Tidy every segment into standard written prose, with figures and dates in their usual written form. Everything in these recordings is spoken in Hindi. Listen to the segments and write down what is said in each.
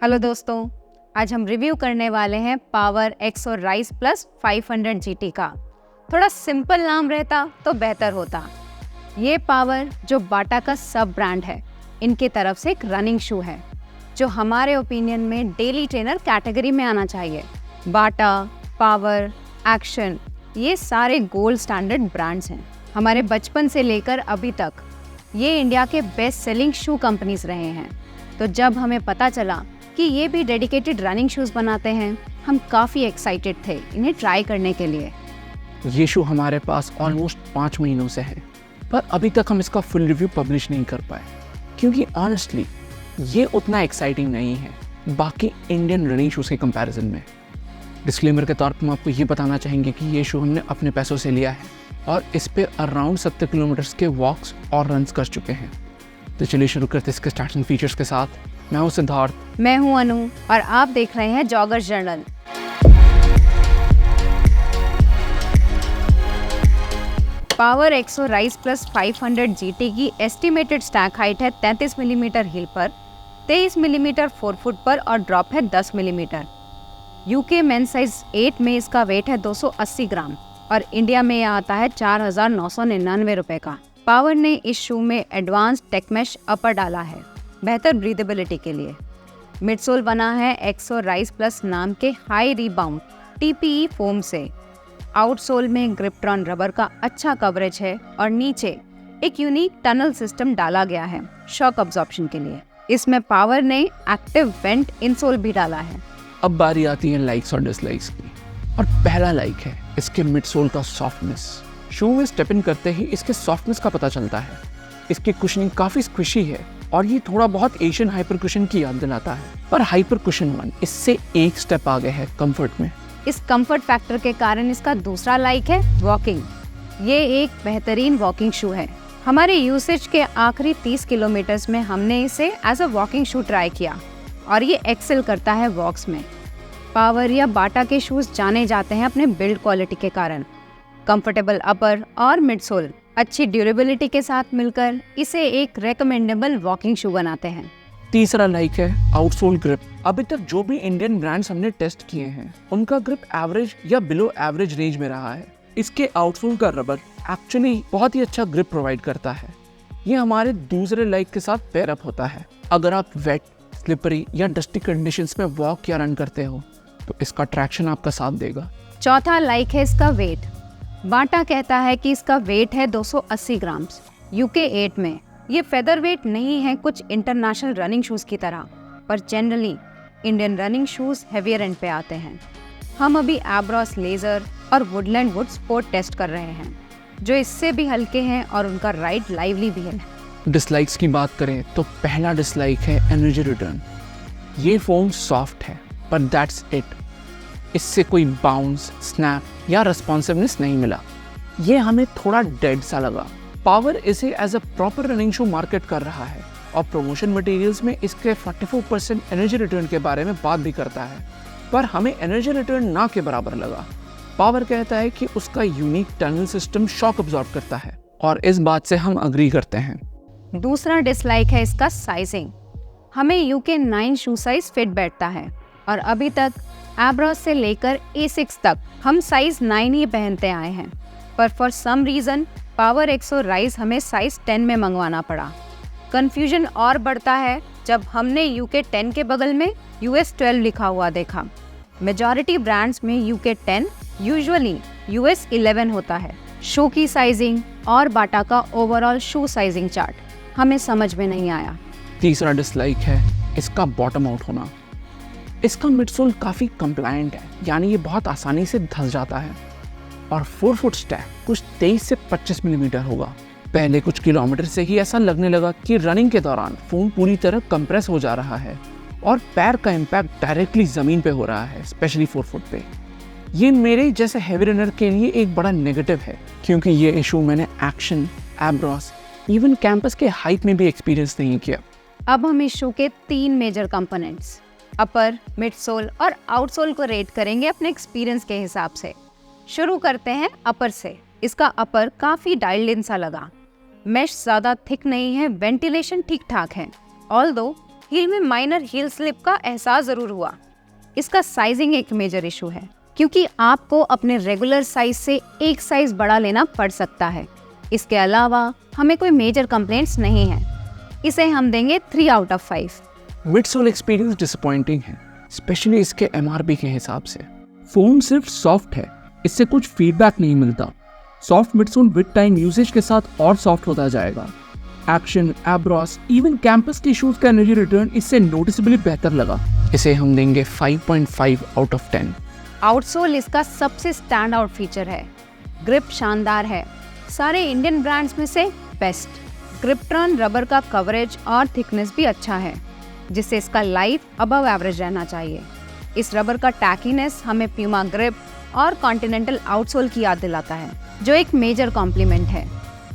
हेलो दोस्तों, आज हम रिव्यू करने वाले हैं पावर एक्सो राइज प्लस 500 GT का। थोड़ा सिंपल नाम रहता तो बेहतर होता। ये पावर जो बाटा का सब ब्रांड है, इनकी तरफ से एक रनिंग शू है जो हमारे ओपिनियन में डेली ट्रेनर कैटेगरी में आना चाहिए। बाटा, पावर, एक्शन, ये सारे गोल्ड स्टैंडर्ड ब्रांड्स हैं। हमारे बचपन से लेकर अभी तक ये इंडिया के बेस्ट सेलिंग शू कंपनीज रहे हैं। तो जब हमें पता चला कि ये भी डेडिकेटेड रनिंग शूज़ बनाते हैं, हम काफ़ी एक्साइटेड थे इन्हें ट्राई करने के लिए। ये शू हमारे पास ऑलमोस्ट 5 महीनों से है, पर अभी तक हम इसका फुल रिव्यू पब्लिश नहीं कर पाए क्योंकि ऑनेस्टली ये उतना एक्साइटिंग नहीं है बाकी इंडियन रनिंग शूज़ के कंपैरिजन में। डिस्क्लेमर के तौर पर हम आपको ये बताना चाहेंगे कि ये शू हमने अपने पैसों से लिया है और इस पे अराउंड 70 किलोमीटर्स के वॉक्स और रन्स कर चुके हैं। तो चलिए शुरू करते हैं इसके स्टार्टिंग फीचर्स के साथ। मैं हूँ सिद्धार्थ, मैं हूँ अनु और आप देख रहे हैं जॉगर्स जर्नल। पावर एक्सो राइज प्लस 500 GT की एस्टिमेटेड स्टैक हाइट है 33 मिलीमीटर हील पर, 23 मिलीमीटर फोरफुट पर और ड्रॉप है 10 मिलीमीटर। यूके मेन साइज 8 में इसका वेट है 280 ग्राम और इंडिया में यह आता है 4,999 रुपए का। पावर ने इस शू में एडवांस टेकमेश अपर डाला है बेहतर ब्रीदेबिलिटी के लिए। मिडसोल बना है एक्सो राइज प्लस नाम के हाई रिबाउंड TPE फोम से। आउटसोल में ग्रिप्ट्रॉन रबर का अच्छा कवरेज है और नीचे एक यूनिक टनल सिस्टम डाला गया है शॉक अब्जॉर्प्शन के लिए। इसमें पावर ने एक्टिव वेंट इनसोल भी डाला है। अब बारी आती है लाइक्स और डिसलाइक्स की, और पहला लाइक है इसके मिडसोल का सॉफ्टनेस। शू में स्टेप इन करते ही इसके सॉफ्टनेस का पता चलता है। इसकी कुशनिंग काफ़ी स्क्विशी है और ये थोड़ा बहुत एशियन हाइपर कुशन की याद दिलाता है, पर हाइपर कुशन वन इससे एक स्टेप आगे है कंफर्ट में। इस कंफर्ट फैक्टर के कारण इसका दूसरा लाइक है वॉकिंग। ये एक बेहतरीन वॉकिंग शू है। हमारे यूसेज के आखिरी 30 किलोमीटर्स में हमने इसे as a walking shoe try किया और ये एक्सेल करता है वॉक्स में। पावर या बाटा के शूज़ जाने जाते हैं अपने बिल्ड क्वालिटी के कारण। कंफर्टेबल अपर और मिडसोल अच्छी ड्यूरेबिलिटी के साथ मिलकर इसे एक रेकमेंडेबल वॉकिंग शू बनाते हैं। तीसरा लाइक है आउटसोल ग्रिप। अभी तक जो भी इंडियन ब्रांड्स हमने टेस्ट किए हैं उनका ग्रिप एवरेज या बिलो एवरेज रेंज में रहा है। इसके आउटसोल का रबर एक्चुअली बहुत ही अच्छा ग्रिप प्रोवाइड करता है। ये हमारे दूसरे लाइक के साथ पेयर अप होता है। अगर आप वेट, स्लिपरी या डस्टी कंडीशंस में वॉक या रन करते हो तो इसका ट्रैक्शन आपका साथ देगा। चौथा लाइक है इसका वेट। बाटा कहता है कि इसका वेट है 280 ग्राम यूके 8 में। ये फेदर वेट नहीं है कुछ इंटरनेशनल रनिंग शूज़ की तरह, पर generally Indian running shoes heavier and पे आते हैं। हम अभी एब्रॉस लेजर और वुडलैंड वुड स्पोर्ट टेस्ट कर रहे हैं जो इससे भी हल्के हैं और उनका राइड लाइवली भी है। डिसलाइक्स की बात करें तो पहला डिसलाइक है एनर्जी रिटर्न। ये फोम सॉफ्ट है पर दैट्स इट। इससे कोई बाउंस, स्नैप या रिस्पॉन्सिवनेस नहीं मिला। ये हमें थोड़ा डेड सा लगा। पावर इसे as a proper running shoe market कर रहा है और प्रमोशन मटेरियल्स में इसके 44% एनर्जी रिटर्न के बारे में बात भी करता है, पर हमें एनर्जी रिटर्न ना के बराबर लगा। पावर कहता है कि उसका unique tunnel system shock absorb करता है और इस बात से हम अग्री करते हैं। दूसरा डिसलाइक है इसका साइजिंग। हमें यूके 9 शू साइज फिट बैठता है और अभी तक एब्रॉस से लेकर A6 तक हम साइज 9 ही पहनते आए हैं, पर फॉर सम रीज़न पावर एक्सो राइज हमें साइज 10 में मंगवाना पड़ा। कन्फ्यूजन और बढ़ता है जब हमने यूके 10 के बगल में US 12 लिखा हुआ देखा। मेजॉरिटी ब्रांड्स में यूके 10 यूजुअली US 11 होता है। शू की साइजिंग और बाटा का ओवरऑल शू साइजिंग चार्ट हमें समझ में नहीं आया। तीसरा डिसलाइक है इसका बॉटम आउट होना। इसका मिडसोल काफ़ी कंप्लायंट है, यानी ये बहुत आसानी से धंस जाता है और 4 फुट स्टैक कुछ 23 से 25 मिलीमीटर होगा। पहले कुछ किलोमीटर से ही ऐसा लगने लगा कि रनिंग के दौरान फोम पूरी तरह कंप्रेस हो जा रहा है और पैर का इम्पैक्ट डायरेक्टली ज़मीन पे हो रहा है, स्पेशली 4 फुट पे। ये मेरे जैसे हैवी रनर के लिए एक बड़ा नेगेटिव है क्योंकि ये इशू मैंने एक्शन, एब्रॉस, इवन कैंपस के हाइट में भी एक्सपीरियंस नहीं किया। अब हम इस शू के 3 मेजर कंपोनेंट्स अपर, मिडसोल और आउटसोल को रेट करेंगे अपने एक्सपीरियंस के हिसाब से। शुरू करते हैं अपर से। इसका अपर काफ़ी डाइल्ड इन सा लगा। मेश ज़्यादा थिक नहीं है, वेंटिलेशन ठीक ठाक है। ऑल्दो हील में माइनर हील स्लिप का एहसास ज़रूर हुआ। इसका साइजिंग एक मेजर इशू है, क्योंकि आपको अपने रेगुलर साइज से एक साइज बड़ा लेना पड़ सकता है। इसके अलावा हमें कोई मेजर कंप्लेंट्स नहीं है। इसे हम देंगे 3 out of 5। Midsole experience disappointing है, स्पेशली इसके MRP के हिसाब से। फोम सिर्फ सॉफ्ट है, इससे कुछ फीडबैक नहीं मिलता। Soft midsole with time usage के साथ और सॉफ्ट होता जाएगा। एक्शन, एब्रॉस, इवन कैंपस के शूज का एनर्जी रिटर्न इससे नोटिसेबली बेहतर लगा। इसे हम देंगे 5.5 आउट ऑफ 10। आउटसोल इसका सबसे स्टैंड आउट फीचर है। ग्रिप शानदार है, सारे इंडियन ब्रांड्स में से बेस्ट। ग्रिप टर्न, रबर का कवरेज और थिकनेस भी अच्छा है, जिससे इसका लाइफ अबव एवरेज रहना चाहिए। इस रबर का टैकीनेस हमें प्यूमा ग्रिप और कॉन्टिनेंटल आउटसोल की याद दिलाता है, जो एक मेजर कॉम्प्लीमेंट है।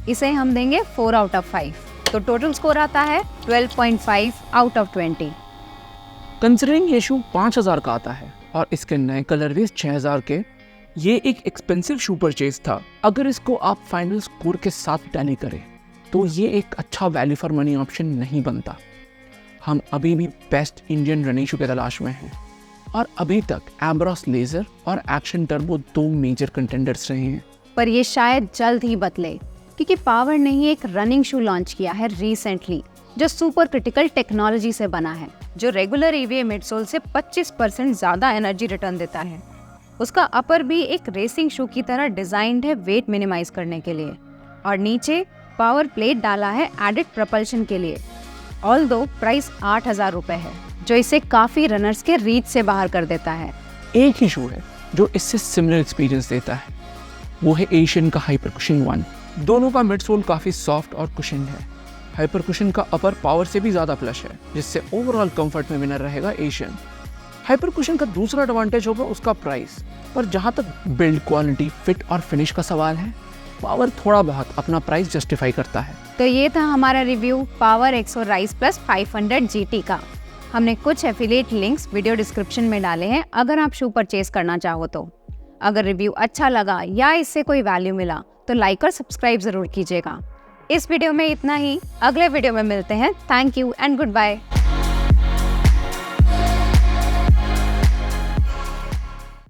इसे हम देंगे 4 आउट ऑफ 5। तो टोटल स्कोर आता है 12.5 आउट ऑफ 20। कंसिडरिंग ये शू 5,000 का आता है और इसके नए कलरवेज 6,000 के, ये एक एक्सपेंसिव शू परचेज था। अगर इसको आप फाइनल स्कोर के साथ टैली करें तो ये एक अच्छा वैल्यू फॉर मनी ऑप्शन नहीं बनता। हम अभी भी बेस्ट इंडियन रनिंग शू के तलाश में हैं और अभी तक एम्ब्रॉस लेजर और एक्शन टर्बो 2 मेजर कंटेंडर्स रहे हैं। पर ये शायद जल्द ही बदले, क्योंकि पावर ने ही एक रनिंग शू लॉन्च किया है रिसेंटली, जो सुपर क्रिटिकल टेक्नोलॉजी से बना है, जो रेगुलर EVA मिडसोल से 25% ज़्यादा एनर्जी रिटर्न देता है। उसका अपर भी एक रेसिंग शू की तरह डिजाइन्ड है वेट मिनिमाइज करने के लिए, और नीचे पावर प्लेट डाला है एडिड प्रपल्शन के लिए। ऑल्दो प्राइस 8,000 रुपये है, जो इसे काफ़ी रनर्स के रीच से बाहर कर देता है। एक ही शू है जो इससे सिमिलर एक्सपीरियंस देता है, वो है एशियन का हाइपर कुशन 1। दोनों का मिडसोल काफ़ी सॉफ्ट और कुशन है। हाइपर कुशन का अपर पावर से भी ज़्यादा प्लस है, जिससे ओवरऑल कंफर्ट में विनर रहेगा एशियन। हाइपर कुशन का दूसरा एडवांटेज होगा उसका प्राइस, पर जहाँ तक बिल्ड क्वालिटी, फिट और फिनिश का सवाल है, पावर थोड़ा बहुत अपना प्राइस जस्टिफाई करता है। तो ये था हमारा रिव्यू पावर एक्सो राइज प्लस 500 GT का। हमने कुछ एफिलिएट लिंक्स वीडियो डिस्क्रिप्शन में डाले हैं, अगर आप शू परचेज करना चाहो तो। अगर रिव्यू अच्छा लगा या इससे कोई वैल्यू मिला तो लाइक और सब्सक्राइब जरूर कीजिएगा। इस वीडियो में इतना ही, अगले वीडियो में मिलते हैं। Thank you and good bye.